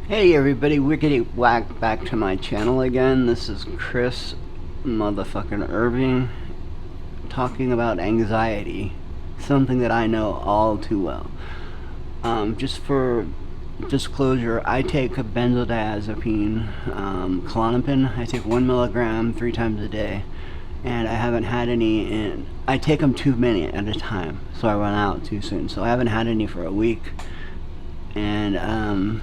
Hey everybody, we're getting back to my channel again. This is Chris motherfucking Irving talking about anxiety, something that I know all too well. Just for disclosure, I take a benzodiazepine, Klonopin. I take 1 milligram 3 times a day, and I haven't had any in. I take them too many at a time, so I run out too soon. So I haven't had any for a week, and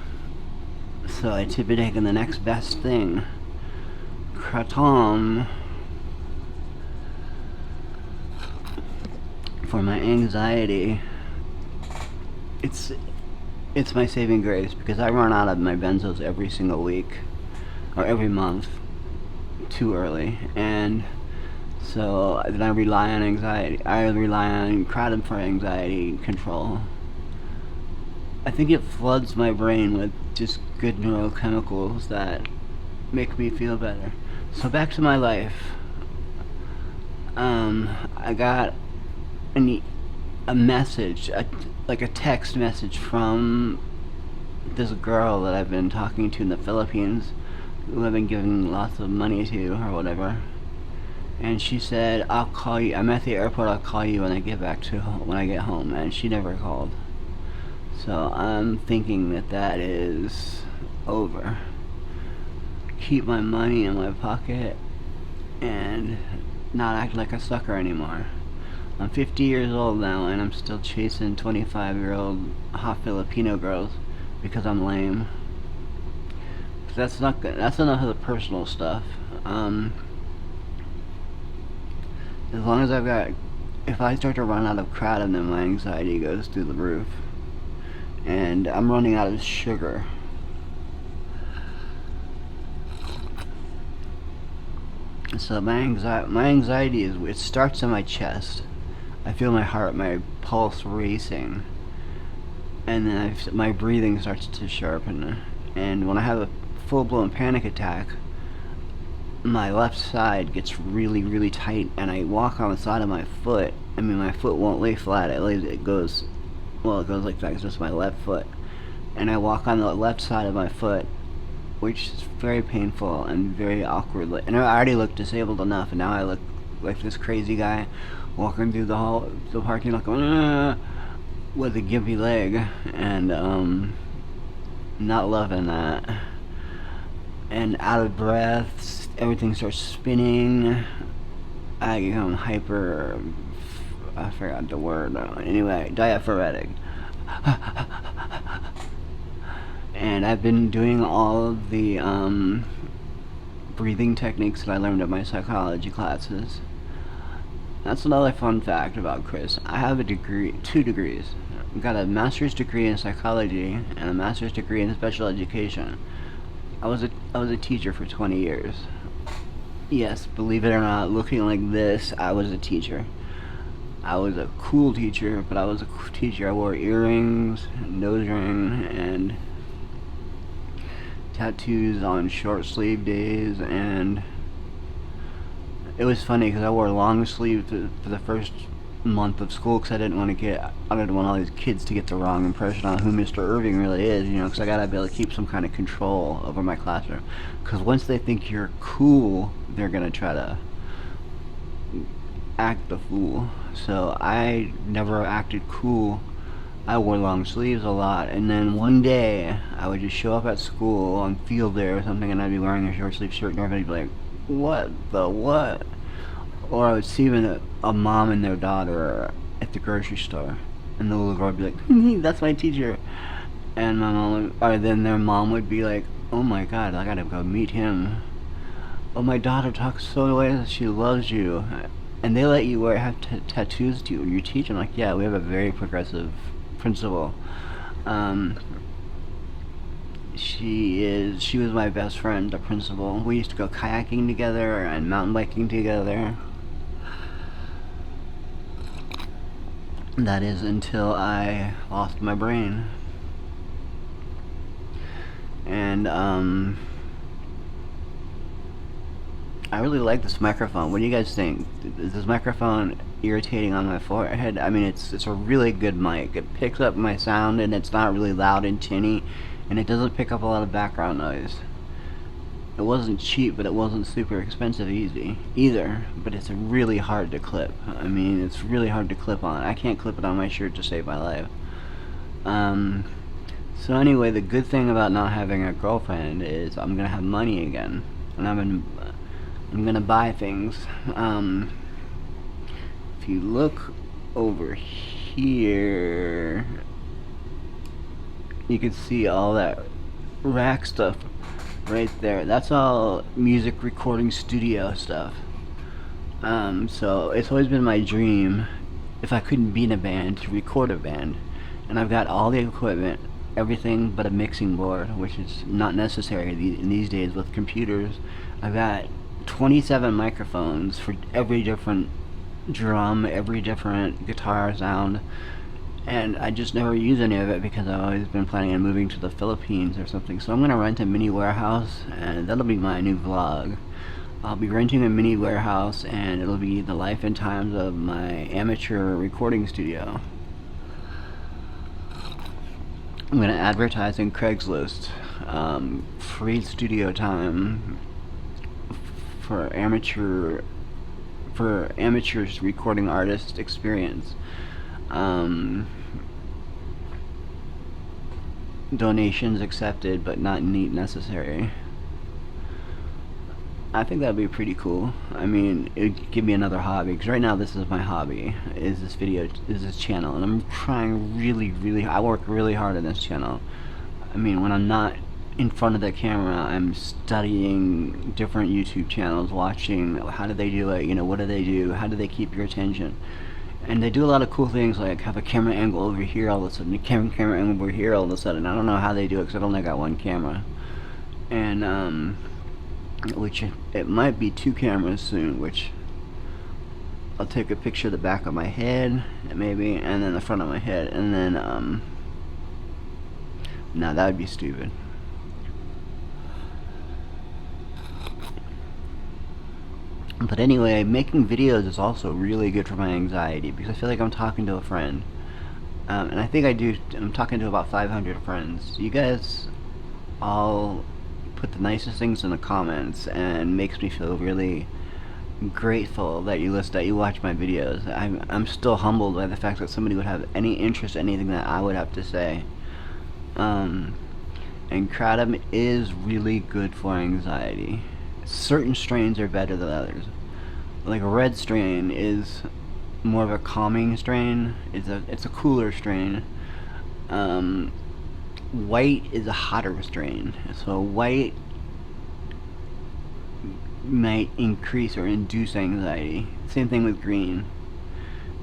so I should be taking the next best thing, Kratom, for my anxiety. It's my saving grace because I run out of my benzos every single week or every month too early, and so then I rely on anxiety. I rely on Kratom for anxiety control. I think it floods my brain with just good neurochemicals that make me feel better. So back to my life. I got a message, like a text message from this girl that I've been talking to in the Philippines, who I've been giving lots of money to or whatever. And she said, "I'll call you. I'm at the airport. I'll call you when I get home." And she never called. So I'm thinking that is over. Keep my money in my pocket and not act like a sucker anymore. I'm 50 years old now and I'm still chasing 25-year-old hot Filipino girls because I'm lame. But that's not good. That's enough of the personal stuff. As long as if I start to run out of Kratom, then my anxiety goes through the roof. And I'm running out of sugar. So my anxiety it starts in my chest. I feel my heart, my pulse racing, and then my breathing starts to sharpen. And when I have a full-blown panic attack, my left side gets really, really tight, and I walk on the side of my foot. I mean, my foot won't lay flat. It goes like that. It's just my left foot, and I walk on the left side of my foot, which is very painful and very awkward. And I already look disabled enough, and now I look like this crazy guy walking through the parking lot going with a gimpy leg, and not loving that. And out of breath, everything starts spinning. I become hyper. I forgot the word. Anyway, diaphoretic. And I've been doing all of the breathing techniques that I learned at my psychology classes. That's another fun fact about Chris. I have two degrees. I've got a master's degree in psychology and a master's degree in special education. I was a teacher for 20 years. Yes, believe it or not, looking like this, I was a teacher. I was a cool teacher, but I was a teacher. I wore earrings, nose ring, and tattoos on short sleeve days, and it was funny because I wore long sleeves for the first month of school because I didn't want all these kids to get the wrong impression on who Mr. Irving really is, because I gotta be able to keep some kind of control over my classroom. Because once they think you're cool, they're gonna try to act the fool. So I never acted cool. I wore long sleeves a lot, and then one day I would just show up at school on field day or something, and I'd be wearing a short sleeve shirt, and everybody'd be like, "What the what?" Or I would see even a mom and their daughter at the grocery store, and the little girl would be like, "That's my teacher," and then their mom would be like, "Oh my God, I gotta go meet him. Oh, my daughter talks so well, she loves you." And they let you have tattoos to you teach. I'm like, yeah, we have a very progressive principal. She was my best friend, the principal. We used to go kayaking together and mountain biking together. That is until I lost my brain. And I really like this microphone. What do you guys think? Is this microphone irritating on my forehead? I mean, it's a really good mic. It picks up my sound, and it's not really loud and tinny. and it doesn't pick up a lot of background noise. It wasn't cheap, but it wasn't super expensive either, but it's really hard to clip. I mean, it's really hard to clip on. I can't clip it on my shirt to save my life. So anyway, the good thing about not having a girlfriend is I'm gonna have money again, and I'm gonna buy things. If you look over here, you can see all that rack stuff right there. That's all music recording studio stuff. So it's always been my dream, if I couldn't be in a band, to record a band. And I've got all the equipment, everything but a mixing board, which is not necessary in these days with computers. I've got 27 microphones for every different drum, every different guitar sound, and I just never use any of it because I've always been planning on moving to the Philippines or something. So I'm gonna rent a mini warehouse, and that'll be my new vlog. I'll be renting a mini warehouse, and it'll be the life and times of my amateur recording studio. I'm gonna advertise in Craigslist, free studio time for amateurs recording artist experience. Donations accepted, but not necessary. I think that'd be pretty cool. I mean, it'd give me another hobby, because right now this is my hobby, is this channel, and I'm trying I work really hard on this channel. I mean, when I'm not in front of the camera, I'm studying different YouTube channels, watching how do they do it, what do they do, how do they keep your attention. And they do a lot of cool things, like have a camera angle over here all of a sudden, a camera angle over here all of a sudden. I don't know how they do it, because I've only got one camera. And, which it might be 2 cameras soon, which I'll take a picture of the back of my head, maybe, and then the front of my head, and then, no, that would be stupid. But anyway, making videos is also really good for my anxiety, because I feel like I'm talking to a friend. And I think I'm talking to about 500 friends. You guys all put the nicest things in the comments, and makes me feel really grateful that you watch my videos. I'm still humbled by the fact that somebody would have any interest in anything that I would have to say. And Kratom is really good for anxiety. Certain strains are better than others. Like a red strain is more of a calming strain. It's a cooler strain. White is a hotter strain. So white might increase or induce anxiety. Same thing with green.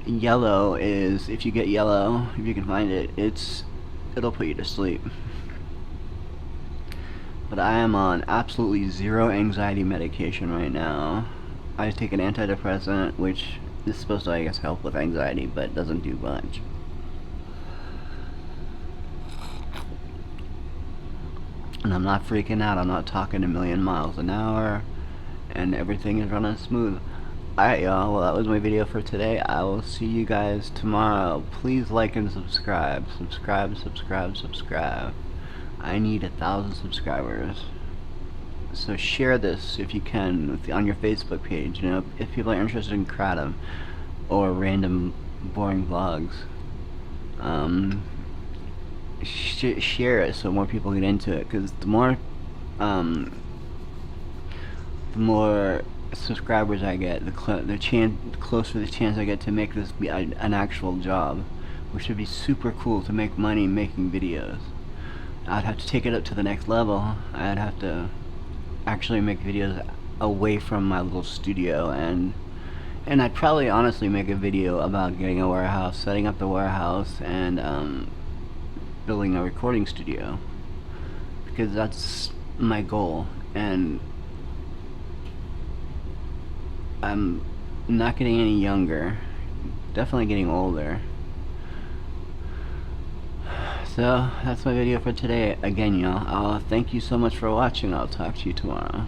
Yellow is, if you get yellow, if you can find it, it'll put you to sleep. But I am on absolutely zero anxiety medication right now. I take an antidepressant, which is supposed to, I guess, help with anxiety, but doesn't do much. And I'm not freaking out. I'm not talking a million miles an hour, and everything is running smooth. Alright, y'all, well, that was my video for today. I will see you guys tomorrow. Please like and subscribe. Subscribe. I need 1,000 subscribers. So share this if you can on your Facebook page. If people are interested in Kratom or random boring vlogs, share it so more people get into it. Because the more subscribers I get, the closer the chance I get to make this be an actual job, which would be super cool, to make money making videos. I'd have to take it up to the next level. I'd have to actually make videos away from my little studio, and I'd probably honestly make a video about getting a warehouse, setting up the warehouse, and building a recording studio, because that's my goal. And I'm not getting any younger, definitely getting older. So that's my video for today. Again, y'all, thank you so much for watching. I'll talk to you tomorrow.